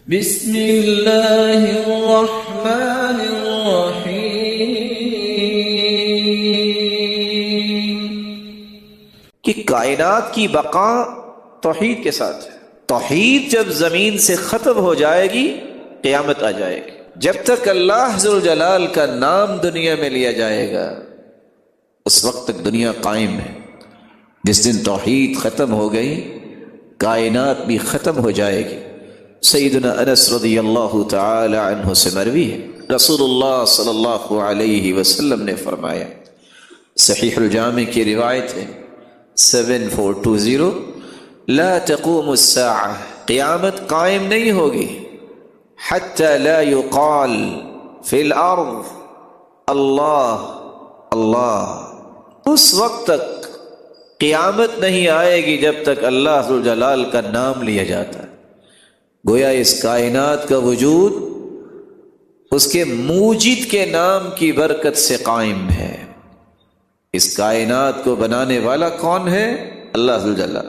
بسم اللہ الرحمن الرحیم کہ کائنات کی بقا توحید کے ساتھ ہے۔ توحید جب زمین سے ختم ہو جائے گی قیامت آ جائے گی۔ جب تک اللہ ذوالجلال کا نام دنیا میں لیا جائے گا اس وقت تک دنیا قائم ہے۔ جس دن توحید ختم ہو گئی کائنات بھی ختم ہو جائے گی۔ سیدنا انس رضی اللہ تعالی عنہ سے مروی ہے، رسول اللہ صلی اللہ علیہ وسلم نے فرمایا، صحیح الجامع کی روایت ہے 7420، لا تقوم الساعہ، قیامت قائم نہیں ہوگی، حتی لا یقال فی الارض اللہ اللہ، اس وقت تک قیامت نہیں آئے گی جب تک اللہ ذوالجلال کا نام لیا جاتا ہے۔ گویا اس کائنات کا وجود اس کے موجد کے نام کی برکت سے قائم ہے۔ اس کائنات کو بنانے والا کون ہے؟ اللہ ذوالجلال۔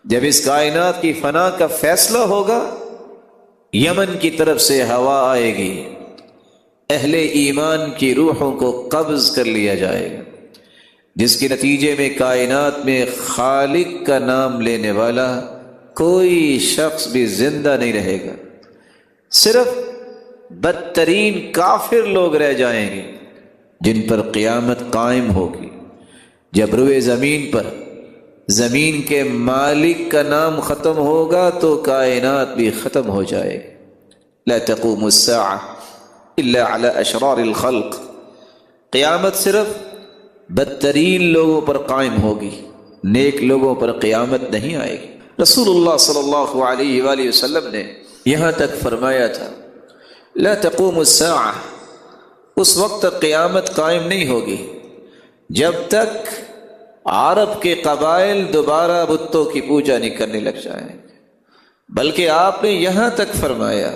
جب اس کائنات کی فنا کا فیصلہ ہوگا یمن کی طرف سے ہوا آئے گی، اہل ایمان کی روحوں کو قبض کر لیا جائے گا، جس کے نتیجے میں کائنات میں خالق کا نام لینے والا کوئی شخص بھی زندہ نہیں رہے گا، صرف بدترین کافر لوگ رہ جائیں گے جن پر قیامت قائم ہوگی۔ جب روئے زمین پر زمین کے مالک کا نام ختم ہوگا تو کائنات بھی ختم ہو جائے گی۔ لا تقوم الساعة الا على اشرار الخلق، قیامت صرف بدترین لوگوں پر قائم ہوگی، نیک لوگوں پر قیامت نہیں آئے گی۔ رسول اللہ صلی اللہ علیہ وآلہ وسلم نے یہاں تک فرمایا تھا لا تقوم الساعة، اس وقت تک قیامت قائم نہیں ہوگی جب تک عرب کے قبائل دوبارہ بتوں کی پوجا نہیں کرنے لگ جائیں، بلکہ آپ نے یہاں تک فرمایا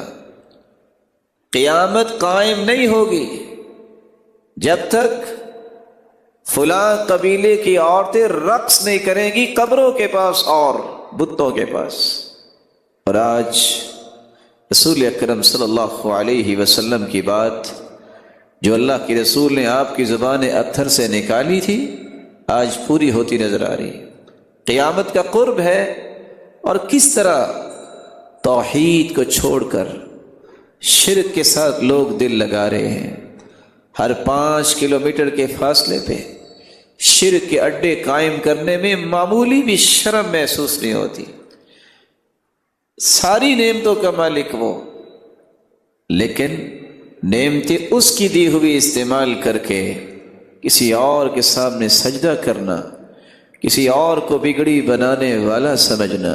قیامت قائم نہیں ہوگی جب تک فلاں قبیلے کی عورتیں رقص نہیں کریں گی قبروں کے پاس اور بتوں کے پاس۔ اور آج رسول اکرم صلی اللہ علیہ وسلم کی بات جو اللہ کے رسول نے آپ کی زبان اطہر سے نکالی تھی آج پوری ہوتی نظر آ رہی ہے۔ قیامت کا قرب ہے اور کس طرح توحید کو چھوڑ کر شرک کے ساتھ لوگ دل لگا رہے ہیں۔ ہر 5 کلومیٹر کے فاصلے پہ شرک کے اڈے قائم کرنے میں معمولی بھی شرم محسوس نہیں ہوتی۔ ساری نعمتوں کا مالک وہ، لیکن نعمتیں اس کی دی ہوئی استعمال کر کے کسی اور کے سامنے سجدہ کرنا، کسی اور کو بگڑی بنانے والا سمجھنا،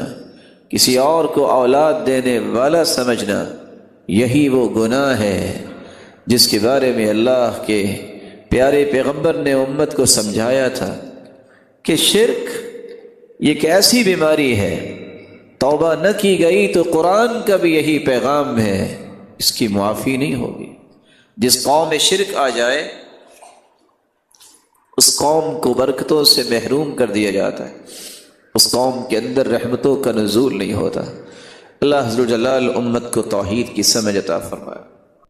کسی اور کو اولاد دینے والا سمجھنا، یہی وہ گناہ ہے جس کے بارے میں اللہ کے پیارے پیغمبر نے امت کو سمجھایا تھا کہ شرک یہ ایک ایسی بیماری ہے، توبہ نہ کی گئی تو قرآن کا بھی یہی پیغام ہے، اس کی معافی نہیں ہوگی۔ جس قوم میں شرک آ جائے اس قوم کو برکتوں سے محروم کر دیا جاتا ہے، اس قوم کے اندر رحمتوں کا نزول نہیں ہوتا۔ اللہ ذوالجلال امت کو توحید کی سمجھ عطا فرمائے۔